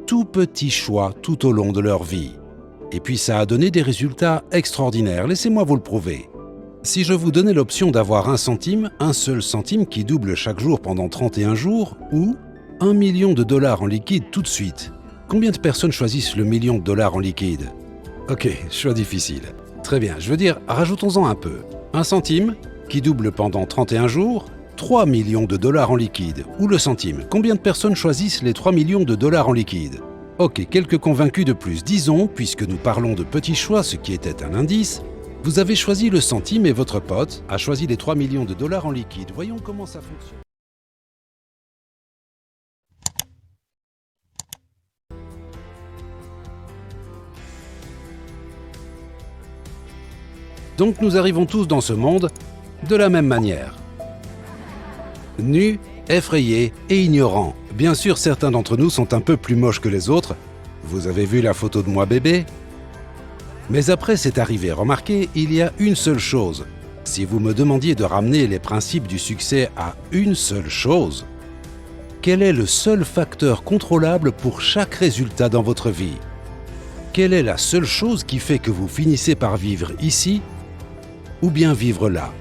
tout petits choix tout au long de leur vie. Et puis ça a donné des résultats extraordinaires, laissez-moi vous le prouver. Si je vous donnais l'option d'avoir un seul centime qui double chaque jour pendant 31 jours, ou 1 million de dollars en liquide tout de suite, combien de personnes choisissent le million de dollars en liquide? Ok, choix difficile. Très bien, je veux dire, rajoutons-en un peu. 1 centime qui double pendant 31 jours, 3 millions de dollars en liquide, ou le centime. Combien de personnes choisissent les 3 millions de dollars en liquide? Ok, quelques convaincus de plus. Disons, puisque nous parlons de petits choix, ce qui était un indice, vous avez choisi le centime et votre pote a choisi les 3 millions de dollars en liquide. Voyons comment ça fonctionne. Donc nous arrivons tous dans ce monde de la même manière. Nus, effrayés et ignorants. Bien sûr, certains d'entre nous sont un peu plus moches que les autres. Vous avez vu la photo de moi bébé? Mais après cette arrivée remarquée, il y a une seule chose. Si vous me demandiez de ramener les principes du succès à une seule chose, quel est le seul facteur contrôlable pour chaque résultat dans votre vie? Quelle est la seule chose qui fait que vous finissez par vivre ici ou bien vivre là?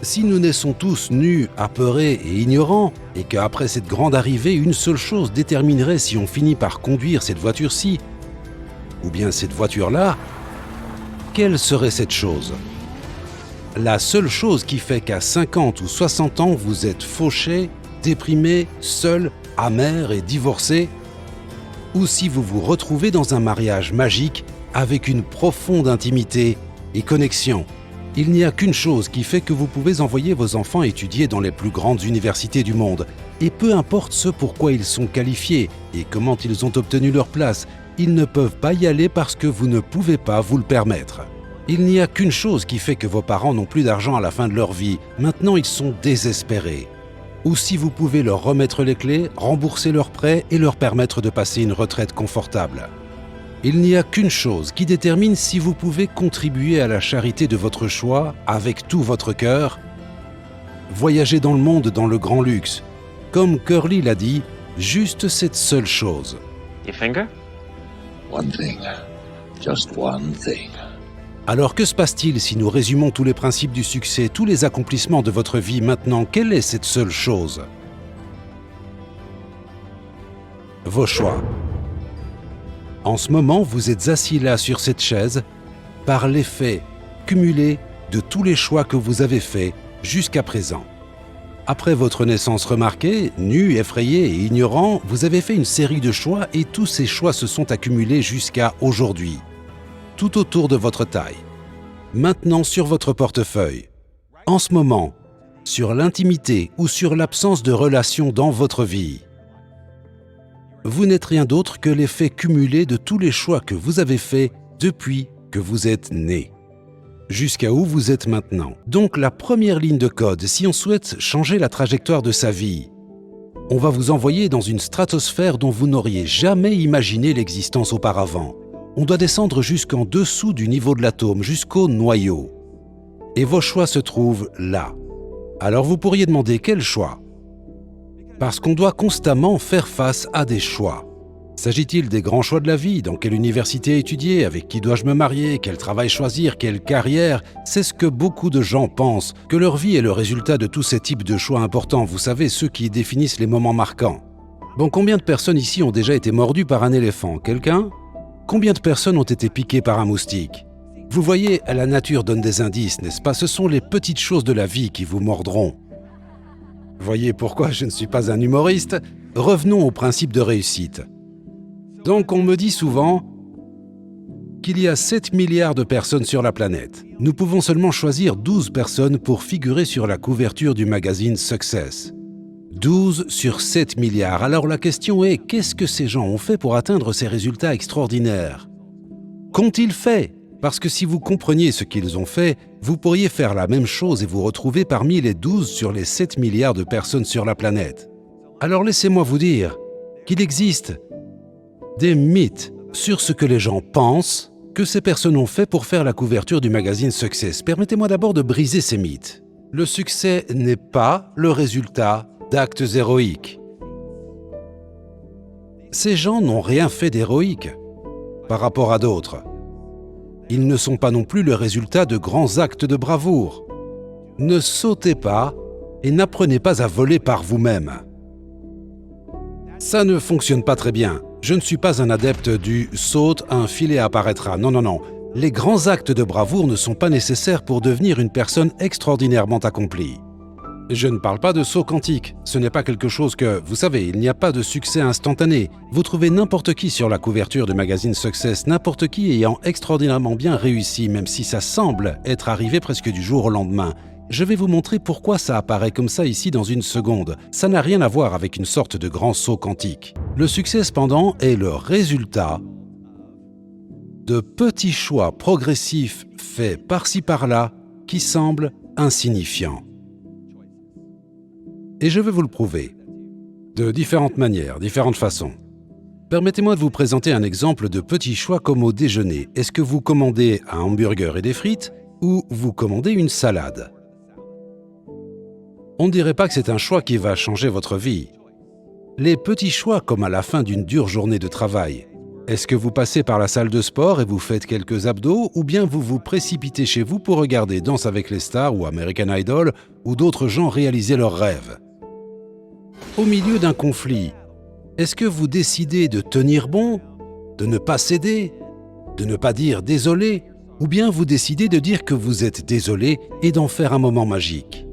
Si nous naissons tous nus, apeurés et ignorants, et qu'après cette grande arrivée, une seule chose déterminerait si on finit par conduire cette voiture-ci, ou bien cette voiture-là, quelle serait cette chose? La seule chose qui fait qu'à 50 ou 60 ans, vous êtes fauché, déprimé, seul, amer et divorcé, ou si vous vous retrouvez dans un mariage magique avec une profonde intimité et connexion. Il n'y a qu'une chose qui fait que vous pouvez envoyer vos enfants étudier dans les plus grandes universités du monde. Et peu importe ce pourquoi ils sont qualifiés et comment ils ont obtenu leur place, ils ne peuvent pas y aller parce que vous ne pouvez pas vous le permettre. Il n'y a qu'une chose qui fait que vos parents n'ont plus d'argent à la fin de leur vie. Maintenant, ils sont désespérés. Ou si vous pouvez leur remettre les clés, rembourser leurs prêts et leur permettre de passer une retraite confortable. Il n'y a qu'une chose qui détermine si vous pouvez contribuer à la charité de votre choix avec tout votre cœur. Voyager dans le monde dans le grand luxe. Comme Curly l'a dit, juste cette seule chose. Your finger? One thing. Just one thing. Alors que se passe-t-il si nous résumons tous les principes du succès, tous les accomplissements de votre vie maintenant? Quelle est cette seule chose? Vos choix. En ce moment, vous êtes assis là sur cette chaise par l'effet cumulé de tous les choix que vous avez faits jusqu'à présent. Après votre naissance remarquée, nu, effrayé et ignorant, vous avez fait une série de choix et tous ces choix se sont accumulés jusqu'à aujourd'hui, tout autour de votre taille. Maintenant sur votre portefeuille. En ce moment, sur l'intimité ou sur l'absence de relation dans votre vie. Vous n'êtes rien d'autre que l'effet cumulé de tous les choix que vous avez faits depuis que vous êtes né. Jusqu'à où vous êtes maintenant. Donc la première ligne de code, si on souhaite changer la trajectoire de sa vie, on va vous envoyer dans une stratosphère dont vous n'auriez jamais imaginé l'existence auparavant. On doit descendre jusqu'en dessous du niveau de l'atome, jusqu'au noyau. Et vos choix se trouvent là. Alors vous pourriez demander quel choix? Parce qu'on doit constamment faire face à des choix. S'agit-il des grands choix de la vie? Dans quelle université étudier? Avec qui dois-je me marier? Quel travail choisir? Quelle carrière? C'est ce que beaucoup de gens pensent, que leur vie est le résultat de tous ces types de choix importants, vous savez, ceux qui définissent les moments marquants. Bon, combien de personnes ici ont déjà été mordues par un éléphant? Quelqu'un? Combien de personnes ont été piquées par un moustique? Vous voyez, la nature donne des indices, n'est-ce pas? Ce sont les petites choses de la vie qui vous mordront. Voyez pourquoi je ne suis pas un humoriste? Revenons au principe de réussite. Donc on me dit souvent qu'il y a 7 milliards de personnes sur la planète. Nous pouvons seulement choisir 12 personnes pour figurer sur la couverture du magazine Success. 12 sur 7 milliards. Alors la question est, qu'est-ce que ces gens ont fait pour atteindre ces résultats extraordinaires? Qu'ont-ils fait? Parce que si vous compreniez ce qu'ils ont fait, vous pourriez faire la même chose et vous retrouver parmi les 12 sur les 7 milliards de personnes sur la planète. Alors laissez-moi vous dire qu'il existe des mythes sur ce que les gens pensent que ces personnes ont fait pour faire la couverture du magazine Success. Permettez-moi d'abord de briser ces mythes. Le succès n'est pas le résultat d'actes héroïques. Ces gens n'ont rien fait d'héroïque par rapport à d'autres. Ils ne sont pas non plus le résultat de grands actes de bravoure. Ne sautez pas et n'apprenez pas à voler par vous-même. Ça ne fonctionne pas très bien. Je ne suis pas un adepte du « saute, un filet apparaîtra ». Non, non, non. Les grands actes de bravoure ne sont pas nécessaires pour devenir une personne extraordinairement accomplie. Je ne parle pas de saut quantique. Ce n'est pas quelque chose que, vous savez, il n'y a pas de succès instantané. Vous trouvez n'importe qui sur la couverture du magazine Success, n'importe qui ayant extraordinairement bien réussi, même si ça semble être arrivé presque du jour au lendemain. Je vais vous montrer pourquoi ça apparaît comme ça ici dans une seconde. Ça n'a rien à voir avec une sorte de grand saut quantique. Le succès, cependant, est le résultat de petits choix progressifs faits par-ci par-là qui semblent insignifiants. Et je vais vous le prouver, de différentes manières, différentes façons. Permettez-moi de vous présenter un exemple de petit choix comme au déjeuner. Est-ce que vous commandez un hamburger et des frites ou vous commandez une salade? On ne dirait pas que c'est un choix qui va changer votre vie. Les petits choix comme à la fin d'une dure journée de travail. Est-ce que vous passez par la salle de sport et vous faites quelques abdos ou bien vous vous précipitez chez vous pour regarder Danse avec les stars ou American Idol ou d'autres gens réaliser leurs rêves? Au milieu d'un conflit, est-ce que vous décidez de tenir bon, de ne pas céder, de ne pas dire désolé, ou bien vous décidez de dire que vous êtes désolé et d'en faire un moment magique?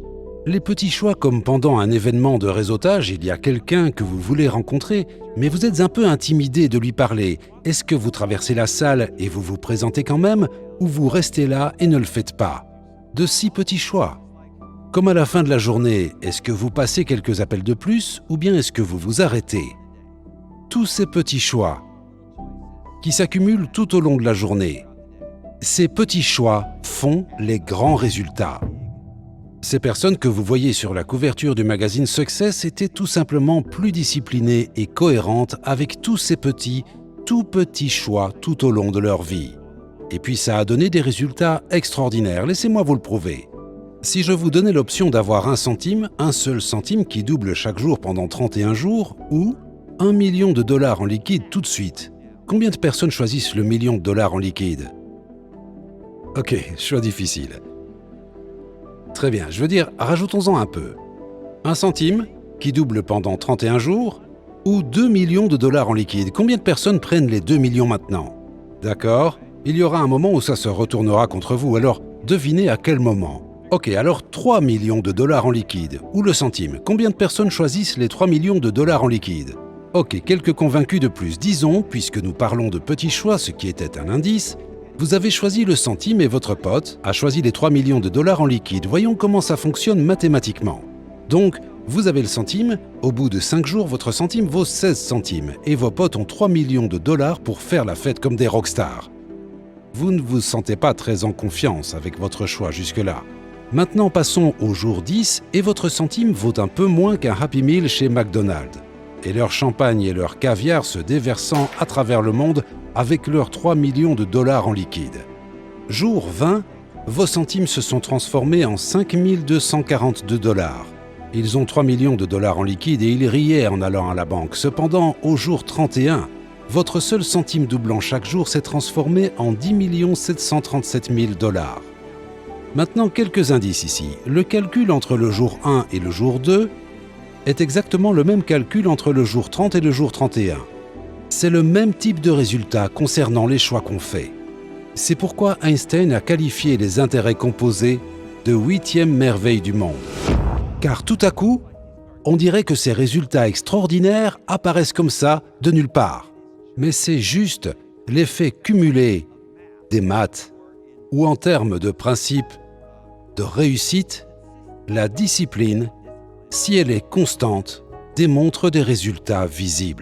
Les petits choix comme pendant un événement de réseautage, il y a quelqu'un que vous voulez rencontrer, mais vous êtes un peu intimidé de lui parler. Est-ce que vous traversez la salle et vous vous présentez quand même, ou vous restez là et ne le faites pas? De si petits choix. Comme à la fin de la journée, est-ce que vous passez quelques appels de plus ou bien est-ce que vous vous arrêtez? Tous ces petits choix qui s'accumulent tout au long de la journée, ces petits choix font les grands résultats. Ces personnes que vous voyez sur la couverture du magazine Success étaient tout simplement plus disciplinées et cohérentes avec tous ces tout petits choix tout au long de leur vie. Et puis ça a donné des résultats extraordinaires, laissez-moi vous le prouver. Si je vous donnais l'option d'avoir un seul centime qui double chaque jour pendant 31 jours, ou $1 million en liquide tout de suite, combien de personnes choisissent le $1 million en liquide? Ok, choix difficile. Très bien, je veux dire, rajoutons-en un peu. 1 centime qui double pendant 31 jours, ou $2 millions en liquide. Combien de personnes prennent les 2 millions maintenant? D'accord, il y aura un moment où ça se retournera contre vous, alors devinez à quel moment. Ok, alors 3 millions en liquide, ou le centime. Combien de personnes choisissent les 3 millions en liquide? Ok, quelques convaincus de plus. Disons, puisque nous parlons de petits choix, ce qui était un indice, vous avez choisi le centime et votre pote a choisi les 3 millions en liquide. Voyons comment ça fonctionne mathématiquement. Donc, vous avez le centime, au bout de 5 jours, votre centime vaut 16 centimes et vos potes ont 3 millions pour faire la fête comme des rockstars. Vous ne vous sentez pas très en confiance avec votre choix jusque-là. Maintenant, passons au jour 10 et votre centime vaut un peu moins qu'un Happy Meal chez McDonald's. Et leur champagne et leur caviar se déversant à travers le monde avec leurs 3 millions en liquide. Jour 20, vos centimes se sont transformés en 5 242 $. Ils ont 3 millions en liquide et ils riaient en allant à la banque. Cependant, au jour 31, votre seul centime doublant chaque jour s'est transformé en 10 737 000 $. Maintenant, quelques indices ici. Le calcul entre le jour 1 et le jour 2 est exactement le même calcul entre le jour 30 et le jour 31. C'est le même type de résultat concernant les choix qu'on fait. C'est pourquoi Einstein a qualifié les intérêts composés de 8e merveille du monde. Car tout à coup, on dirait que ces résultats extraordinaires apparaissent comme ça, de nulle part. Mais c'est juste l'effet cumulé des maths, ou en termes de principe de réussite, la discipline, si elle est constante, démontre des résultats visibles.